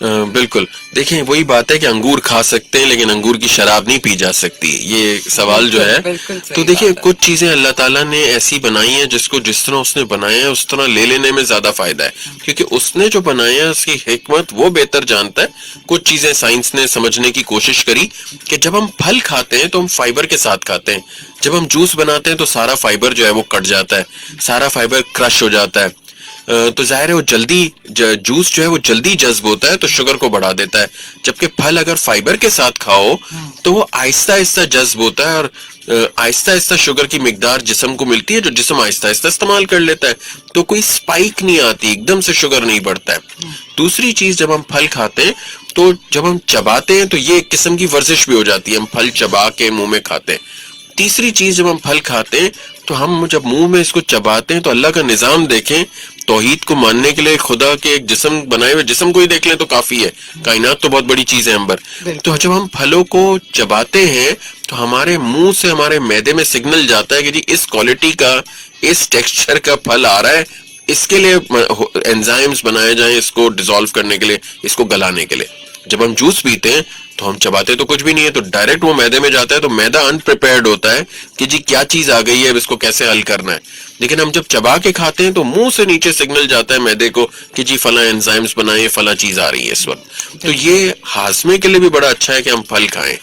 بالکل. دیکھیں وہی بات ہے کہ انگور کھا سکتے ہیں لیکن انگور کی شراب نہیں پی جا سکتی. یہ سوال جو ہے بالکل تو صحیح دیکھیں بات ہے. کچھ چیزیں اللہ تعالیٰ نے ایسی بنائی ہیں جس کو جس طرح اس نے بنایا ہے اس طرح لے لینے میں زیادہ فائدہ ہے, کیونکہ اس نے جو بنایا ہے اس کی حکمت وہ بہتر جانتا ہے. کچھ چیزیں سائنس نے سمجھنے کی کوشش کری کہ جب ہم پھل کھاتے ہیں تو ہم فائبر کے ساتھ کھاتے ہیں, جب ہم جوس بناتے ہیں تو سارا فائبر جو ہے وہ کٹ جاتا ہے, سارا فائبر کرش ہو جاتا ہے. تو ظاہر ہے وہ جلدی جوس جو ہے وہ جلدی جذب ہوتا ہے تو شوگر کو بڑھا دیتا ہے, جبکہ پھل اگر فائبر کے ساتھ کھاؤ تو وہ آہستہ آہستہ جذب ہوتا ہے اور آہستہ آہستہ شوگر کی مقدار جسم کو ملتی ہے جو جسم آہستہ آہستہ استعمال کر لیتا ہے, تو کوئی سپائک نہیں آتی, ایک دم سے شوگر نہیں بڑھتا ہے. دوسری چیز جب ہم پھل کھاتے ہیں تو جب ہم چباتے ہیں تو یہ ایک قسم کی ورزش بھی ہو جاتی ہے, ہم پھل چبا کے منہ میں کھاتے ہیں. تیسری چیز جب ہم پھل کھاتے ہیں تو ہم جب منہ میں اس کو چباتے ہیں تو اللہ کا نظام دیکھیں, توحید کو ماننے کے لیے خدا کے ایک جسم بنائے ہوئے جسم کو ہی دیکھ لیں تو کافی ہے, کائنات تو بہت بڑی چیز ہے انبر. تو جب ہم پھلوں کو چباتے ہیں تو ہمارے منہ سے ہمارے معدے میں سگنل جاتا ہے کہ جی اس کوالٹی کا اس ٹیکسچر کا پھل آ رہا ہے, اس کے لیے انزائمز بنائے جائیں اس کو ڈیزالو کرنے کے لیے, اس کو گلانے کے لیے. جب ہم جوس پیتے ہیں تو ہم چباتے تو کچھ بھی نہیں ہے, تو ڈائریکٹ وہ میدے میں جاتا ہے تو میدا انپریپیئرڈ ہوتا ہے کہ جی کیا چیز آ گئی ہے, اب اس کو کیسے حل کرنا ہے. لیکن ہم جب چبا کے کھاتے ہیں تو منہ سے نیچے سگنل جاتا ہے میدے کو کہ جی فلاں انزائمز بنائیں, فلاں چیز آ رہی ہے اس وقت. تو یہ ہاضمے کے لیے بھی بڑا اچھا ہے کہ ہم پھل کھائیں.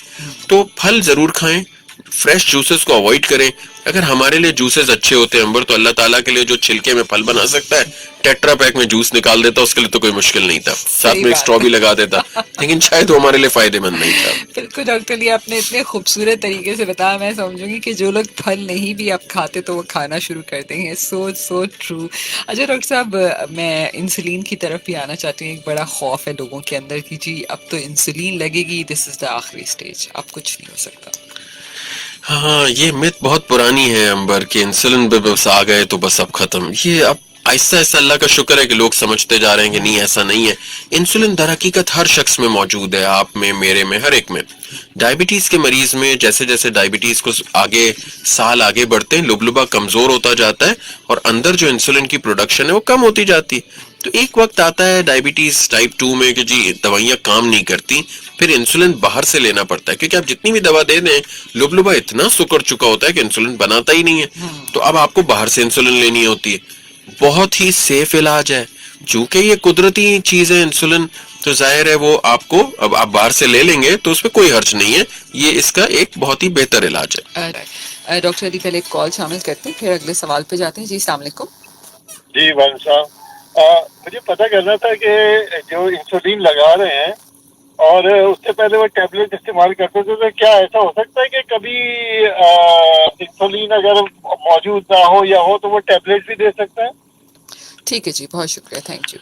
تو پھل ضرور کھائیں, فریش جوسز کو اوائڈ کریں. اگر ہمارے لیے جوسز اچھے ہوتے ہیں انبر تو اللہ تعالیٰ کے لیے جو چھلکے میں پھل بنا سکتا ہے ٹیٹرا پیک میں جوس نکال دیتا, اس کے لیے تو کوئی مشکل نہیں تھا, ساتھ میں ایک اسٹرا بھی لگا دیتا, لیکن شاید وہ ہمارے لیے فائدہ مند نہیں تھا. بالکل ڈاکٹر علی, آپ نے اتنے خوبصورت طریقے سے بتایا, میں سمجھوں گی کہ جو لوگ پھل نہیں بھی آپ کھاتے تو وہ کھانا شروع کر دیں گے. So true. اچھا ڈاکٹر صاحب, میں انسولین کی طرف بھی آنا چاہتی ہوں. ایک بڑا خوف ہے لوگوں کے اندر کہ جی اب تو انسولین لگے گی, دس از دا آخری اسٹیج, اب کچھ نہیں ہو سکتا. ہاں یہ مت بہت پرانی ہے انبر کہ انسولین پہ بس آ گئے تو بس اب ختم. یہ اب آہستہ آہستہ اللہ کا شکر ہے کہ لوگ سمجھتے جا رہے ہیں کہ نہیں ایسا نہیں ہے. انسولین در حقیقت ہر شخص میں موجود ہے, آپ میں, میرے میں, ہر ایک میں. ڈائبٹیز کے مریض میں جیسے جیسے ڈائبٹیز کو آگے سال آگے بڑھتے ہیں لبلبا کمزور ہوتا جاتا ہے اور اندر جو انسولین کی پروڈکشن ہے وہ کم ہوتی جاتی ہے. تو ایک وقت آتا ہے ڈائبٹیز ٹائپ 2 میں کہ جی دوائیاں کام نہیں کرتی, پھر انسولین باہر سے لینا پڑتا ہے, کیونکہ آپ جتنی بھی دوا دے دیں لبلبا اتنا سکڑ چکا ہوتا ہے کہ انسولین بناتا ہی نہیں ہے. تو اب آپ کو باہر سے انسولین لینی ہوتی ہے. بہت ہی سیف علاج ہے چونکہ یہ قدرتی چیز ہے انسولین, تو ظاہر ہے وہ آپ کو اب آپ باہر سے لے لیں گے تو اس پہ کوئی حرج نہیں ہے. یہ اس کا ایک بہت ہی بہتر علاج ہے. ڈاکٹر علی پہلے ایک کال شامل کرتے ہیں, پھر اگلے سوال پہ جاتے ہیں. جی السلام علیکم. جی وان صاحب, مجھے پتہ کرنا تھا کہ جو انسولین لگا رہے ہیں اور اس سے پہلے وہ ٹیبلٹ استعمال کرتے تھے, تو کیا ایسا ہو سکتا ہے کہ کبھی انسولین اگر موجود نہ ہو یا ہو تو وہ ٹیبلٹ بھی دے سکتا ہے؟ ٹھیک ہے جی, بہت شکریہ, تھینک یو.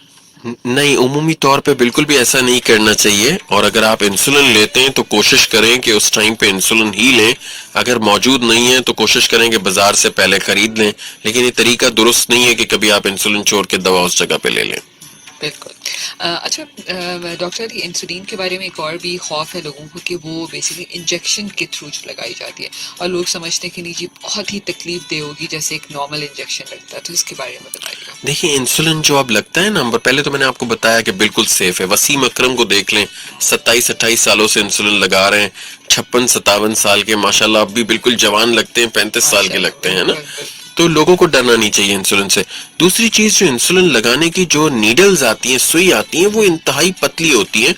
نہیں, عمومی طور پہ بالکل بھی ایسا نہیں کرنا چاہیے, اور اگر آپ انسولین لیتے ہیں تو کوشش کریں کہ اس ٹائم پہ انسولین ہی لیں. اگر موجود نہیں ہے تو کوشش کریں کہ بازار سے پہلے خرید لیں, لیکن یہ طریقہ درست نہیں ہے کہ کبھی آپ انسولین چھوڑ کے دوا اس جگہ پہ لے لیں. بالکل. اچھا ڈاکٹر علی, انسولین کے بارے میں ایک اور بھی خوف ہے لوگوں کو کہ وہ بیسیکلی انجیکشن کے تھرو لگائی جاتی ہے, اور لوگ سمجھتے ہیں کہ نہیں جی بہت ہی تکلیف دہ ہوگی جیسے ایک نارمل انجیکشن لگتا ہے, تو اس کے بارے میں بتائیے گا. دیکھیں انسولین جو اب لگتا ہے نمبر, پہلے تو میں نے آپ کو بتایا کہ بالکل سیف ہے. وسیم اکرم کو دیکھ لیں, 27-28 سالوں سے انسولین لگا رہے ہیں, 56-57 سال کے, ماشاءاللہ اب بھی بالکل جوان لگتے ہیں, 35 سال کے لگتے ہیں نا. تو لوگوں کو ڈرنا نہیں چاہیے انسولین سے. دوسری چیز, جو انسولین لگانے کی جو نیڈلز آتی ہیں, سوئی آتی ہیں, وہ انتہائی پتلی ہوتی ہیں.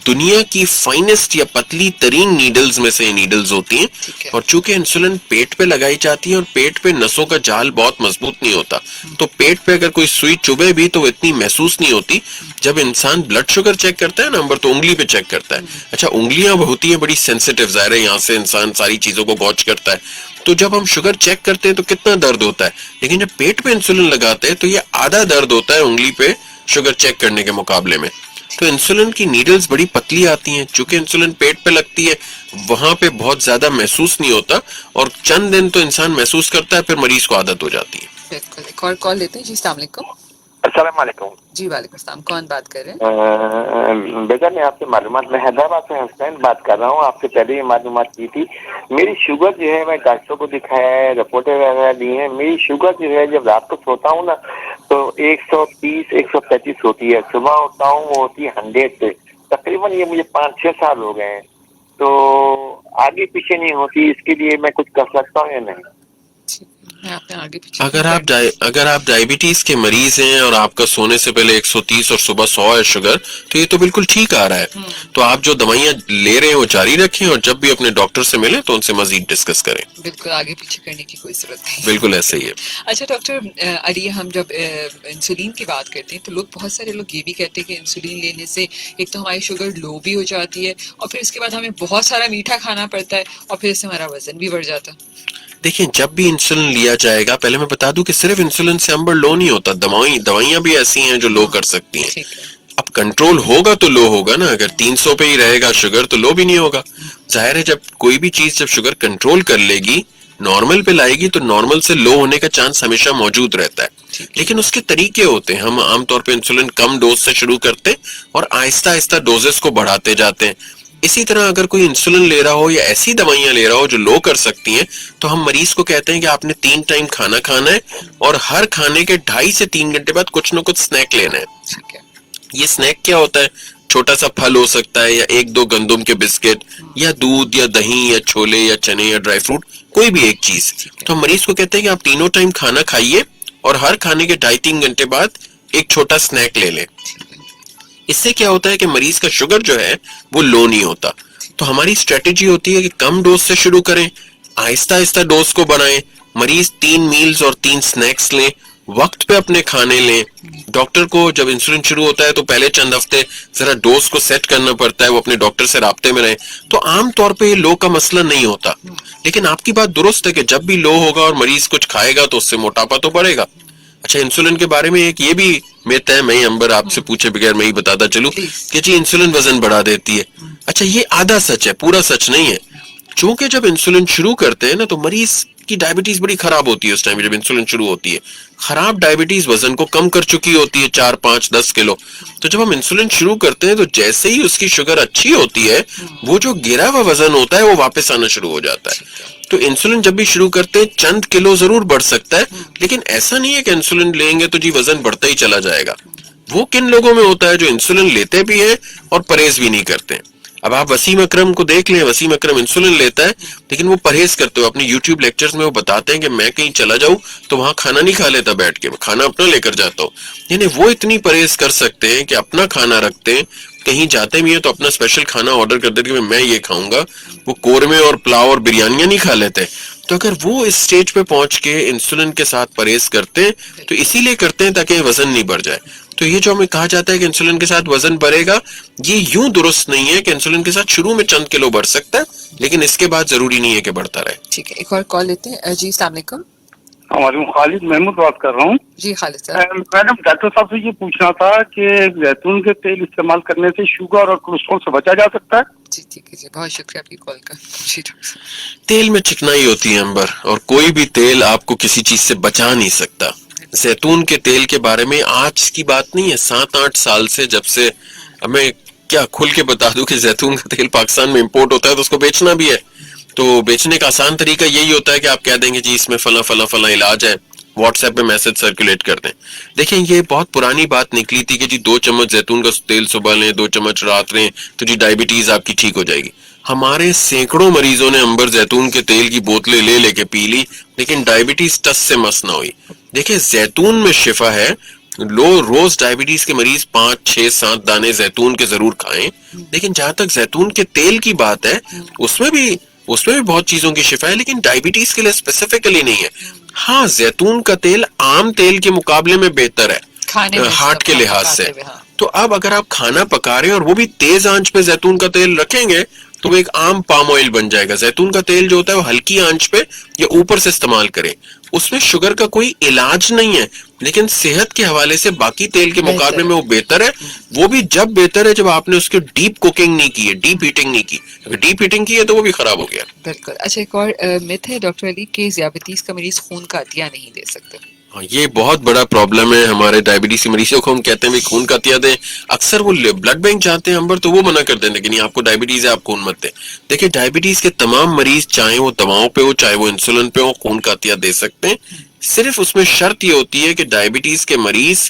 دنیا کی فائنسٹ یا پتلی ترین نیڈلز میں سے یہ نیڈلز ہوتی ہیں, اور چونکہ انسولین پیٹ پہ لگائی جاتی ہے اور پیٹ پہ نسوں کا جال بہت مضبوط نہیں ہوتا, تو پیٹ پہ اگر کوئی سوئی چبھے بھی تو وہ اتنی محسوس نہیں ہوتی. جب انسان بلڈ شوگر چیک کرتا ہے نمبر تو انگلی پہ چیک کرتا ہے. اچھا انگلیاں ہوتی ہیں بڑی سینسیٹیو, ظاہر ہے یہاں سے انسان ساری چیزوں کو گوچ کرتا ہے, تو جب ہم شوگر چیک کرتے ہیں تو کتنا درد ہوتا ہے, لیکن جب پیٹ پہ انسولین لگاتے ہیں تو یہ آدھا درد ہوتا ہے انگلی پہ شوگر چیک کرنے کے مقابلے میں. تو انسولین کی نیڈلز بڑی پتلی آتی ہیں, چونکہ انسولین پیٹ پہ لگتی ہے وہاں پہ بہت زیادہ محسوس نہیں ہوتا, اور چند دن تو انسان محسوس کرتا ہے, پھر مریض کو عادت ہو جاتی ہے. بالکل. ایک اور کال لیتے ہیں. جی السلام علیکم. السلام علیکم. جی وعلیکم السلام, کون بات کر رہے ہیں؟ بیٹا میں آپ سے معلومات, میں حیدرآباد سے حسین بات کر رہا ہوں. آپ سے پہلے ہی معلومات کی تھی. میری شوگر جو ہے, میں ڈاکٹر کو دکھایا ہے, رپورٹیں وغیرہ دی ہیں. میری شوگر جو ہے جب رات کو سوتا ہوں نا تو 130-135 ہوتی ہے, صبح اٹھتا ہوں وہ ہوتی ہے 100 پہ. تقریباً یہ مجھے 5-6 سال ہو گئے ہیں, تو آگے پیچھے نہیں ہوتی, اس کے لیے میں کچھ کر سکتا ہوں یا نہیں؟ میں آپ نے آگے پیچھے اگر آپ ڈائبٹیز کے مریض ہیں اور آپ کا سونے سے پہلے 130 اور صبح 100 ہے شوگر, تو یہ تو بالکل ٹھیک آ رہا ہے. تو آپ جو دوائیاں لے رہے ہیں وہ جاری رکھیں, اور جب بھی اپنے ڈاکٹر سے ملیں تو ان سے مزید ڈسکس کریں. بالکل آگے پیچھے کرنے کی کوئی ضرورت نہیں. بالکل ایسا ہی ہے. اچھا ڈاکٹر علی, ہم جب انسولین کی بات کرتے ہیں تو بہت سارے لوگ یہ بھی کہتے ہیں کہ انسولین لینے سے ایک تو ہماری شوگر لو بھی ہو جاتی ہے, اور پھر اس کے بعد ہمیں بہت سارا میٹھا کھانا پڑتا ہے, اور پھر اس سے ہمارا وزن بھی بڑھ جاتا ہے. دیکھیں, جب بھی انسولین لیا جائے گا, پہلے میں بتا دوں کہ صرف انسولین سے نمبر لو نہیں ہوتا, دوائیاں بھی ایسی ہیں جو لو کر سکتی ہیں. اب کنٹرول ہوگا تو لو ہوگا نا, اگر 300 پہ ہی رہے گا شوگر تو لو بھی نہیں ہوگا. ظاہر ہے جب کوئی بھی چیز جب شوگر کنٹرول کر لے گی, نارمل پہ لائے گی, تو نارمل سے لو ہونے کا چانس ہمیشہ موجود رہتا ہے. لیکن اس کے طریقے ہوتے ہیں. ہم عام طور پہ انسولین کم ڈوز سے شروع کرتے اور آہستہ آہستہ ڈوزز کو بڑھاتے جاتے ہیں. اسی طرح اگر کوئی انسولین لے رہا ہو یا ایسی دوائیاں لے رہا ہو جو لو کر سکتی ہیں, تو ہم مریض کو کہتے ہیں کہ آپ نے 3 ٹائم کھانا کھانا ہے, اور ہر کھانے کے 2.5 سے 3 گھنٹے بعد کچھ نہ کچھ سنیک لینا ہے. یہ سنیک کیا ہوتا ہے؟ چھوٹا سا پھل ہو سکتا ہے, یا 1-2 گندم کے بسکٹ, یا دودھ, یا دہی, یا چھولے, یا چنے, یا ڈرائی فروٹ, کوئی بھی ایک چیز. تو ہم مریض کو کہتے ہیں کہ آپ تینوں ٹائم کھانا کھائیے, اور ہر کھانے کے 2.5-3 گھنٹے بعد ایک چھوٹا سنیک لے لیں. اس سے کیا ہوتا ہے کہ مریض کا شوگر جو ہے وہ لو نہیں ہوتا. تو ہماری اسٹریٹجی ہوتی ہے کہ کم ڈوز سے شروع کریں, آہستہ آہستہ ڈوز کو بڑھائیں. مریض 3 میلز اور 3 سنیکس لیں, وقت پہ اپنے کھانے لیں. ڈاکٹر کو جب انسولین شروع ہوتا ہے تو پہلے چند ہفتے ذرا ڈوز کو سیٹ کرنا پڑتا ہے, وہ اپنے ڈاکٹر سے رابطے میں رہیں. تو عام طور پہ یہ لو کا مسئلہ نہیں ہوتا. لیکن آپ کی بات درست ہے کہ جب بھی لو ہوگا اور مریض کچھ کھائے گا تو اس سے موٹاپا تو بڑھے گا. اچھا, انسولین کے بارے میں ایک یہ بھی میت ہے, میں امبر آپ سے پوچھے بغیر میں ہی بتاتا چلوں کہ جی انسولین وزن بڑھا دیتی ہے. اچھا, یہ آدھا سچ ہے, پورا سچ نہیں ہے. چونکہ جب انسولین شروع کرتے ہیں نا تو مریض کی ڈائبٹیز بڑی خراب ہوتی ہے. اس ٹائم جب انسولین شروع ہوتی ہے, خراب ڈائبٹیز وزن کو کم کر چکی ہوتی ہے 4, 5, 10 کلو. تو جب ہم انسولین شروع کرتے ہیں تو جیسے ہی اس کی شوگر اچھی ہوتی ہے, وہ جو گرا ہوا وزن ہوتا ہے وہ واپس آنا شروع ہو جاتا ہے. تو انسولین جب بھی شروع کرتے ہیں چند کلو ضرور بڑھ سکتا ہے, لیکن ایسا نہیں ہے کہ انسولین لیں گے تو جی وزن بڑھتا ہی چلا جائے گا. وہ کن لوگوں میں ہوتا ہے جو انسولین لیتے بھی ہیں اور پرہیز بھی نہیں کرتے. اب آپ وسیم اکرم کو دیکھ لیں, وسیم اکرم انسولین لیتا ہے لیکن وہ پرہیز کرتے ہو. اپنے یوٹیوب لیکچرز میں وہ بتاتے ہیں کہ میں کہیں چلا جاؤں تو وہاں کھانا نہیں کھا لیتا بیٹھ کے, کھانا اپنا لے کر جاتا ہوں. یعنی وہ اتنی پرہیز کر سکتے ہیں کہ اپنا کھانا رکھتے ہیں, کہیں جاتے بھی ہیں تو اپنا اسپیشل کھانا آرڈر کر دیتے کہ میں یہ کھاؤں گا. وہ قورمے اور پلاؤ اور بریانیاں نہیں کھا لیتے. تو اگر وہ اس سٹیج پہ پہنچ کے انسولین کے ساتھ پرہیز کرتے ہیں تو اسی لیے کرتے ہیں تاکہ وزن نہیں بڑھ جائے. تو یہ جو ہمیں کہا جاتا ہے کہ انسولین کے ساتھ وزن بڑھے گا, یہ یوں درست نہیں ہے کہ انسولین کے ساتھ شروع میں چند کلو بڑھ سکتا ہے, لیکن اس کے بعد ضروری نہیں ہے کہ بڑھتا رہے. ٹھیک ہے, ایک اور کال لیتے ہیں. جی السلام علیکم. وعلیکم, خالد محمود بات کر رہا ہوں. جی خالد صاحب. میڈم, ڈاکٹر صاحب سے یہ پوچھنا تھا کہ زیتون کے تیل استعمال کرنے سے شوگر اور کولیسٹرول سے بچا جا سکتا ہے؟ جی ٹھیک ہے, جی بہت شکریہ آپ کی کال کا. جی ڈاکٹر صاحب. تیل میں چکنائی ہوتی ہے امبر, اور کوئی بھی تیل آپ کو کسی چیز سے بچا نہیں سکتا. زیتون کے تیل کے بارے میں آج کی بات نہیں ہے, 7-8 سال سے, جب سے ہمیں کیا کھل کے بتا دوں کہ زیتون کا تیل پاکستان میں امپورٹ ہوتا ہے تو اس کو بیچنا بھی ہے. تو بیچنے کا آسان طریقہ یہی ہوتا ہے کہ آپ کہہ دیں گے جی اس میں فلاں فلاں فلاں علاج ہے, واٹس ایپ پہ میسج سرکولیٹ کر دیں. دیکھیں, یہ بہت پرانی بات نکلی تھی کہ جی 2 چمچ زیتون کا تیل صبح لیں, 2 چمچ رات لیں تو جی ڈائبٹیز آپ کی ٹھیک ہو جائے گی. ہمارے سینکڑوں مریضوں نے امبر زیتون کے تیل کی بوتلیں لے لے کے پی لی, لیکن ڈائبٹیز ٹس سے مس نہ ہوئی. دیکھیں, زیتون میں شفا ہے. روز ڈائبٹیز کے مریض 5, 6, 7 دانے زیتون کے ضرور کھائیں. لیکن جہاں تک زیتون کے تیل کی بات ہے, اس میں بھی بہت چیزوں کی شفا ہے, لیکن ڈائبٹیز کے لیے اسپیسیفکلی نہیں ہے. ہاں, زیتون کا تیل عام تیل کے مقابلے میں بہتر ہے ہارٹ کے لحاظ سے. تو اب اگر آپ کھانا پکا رہے ہیں اور وہ بھی تیز آنچ پہ زیتون کا تیل رکھیں گے تو وہ ایک عام پام آئل بن جائے گا. زیتون کا تیل جو ہوتا ہے وہ ہلکی آنچ پہ یا اوپر سے استعمال کریں. اس میں شوگر کا کوئی علاج نہیں ہے, لیکن صحت کے حوالے سے باقی تیل کے مقابلے میں وہ بہتر ہے. وہ بھی جب بہتر ہے جب آپ نے اس کی ڈیپ کوکنگ نہیں کی ہے, ڈیپ ہیٹنگ نہیں کی. اگر ڈیپ ہیٹنگ کی ہے تو وہ بھی خراب ہو گیا. بالکل. اچھا, ایک اور مت ہے ڈاکٹر علی کہ ذیابیطیز کا مریض خون کا عطیہ نہیں دے سکتے. یہ بہت بڑا پرابلم ہے ہمارے ڈائبٹیز کے مریضوں کو. ہم کہتے ہیں خون کا عطیہ دیں, اکثر وہ بلڈ بینک جاتے ہیں امبر تو وہ منع کرتے ہیں کہ نہیں آپ کو ڈائبٹیز ہے, آپ خون مت دیں. دیکھیں, ڈائبٹیز کے تمام مریض چاہے وہ دواؤں پہ ہو چاہے وہ انسولین پہ ہو, خون کا عطیہ دے سکتے ہیں. صرف اس میں شرط یہ ہوتی ہے کہ ڈائبٹیز کے مریض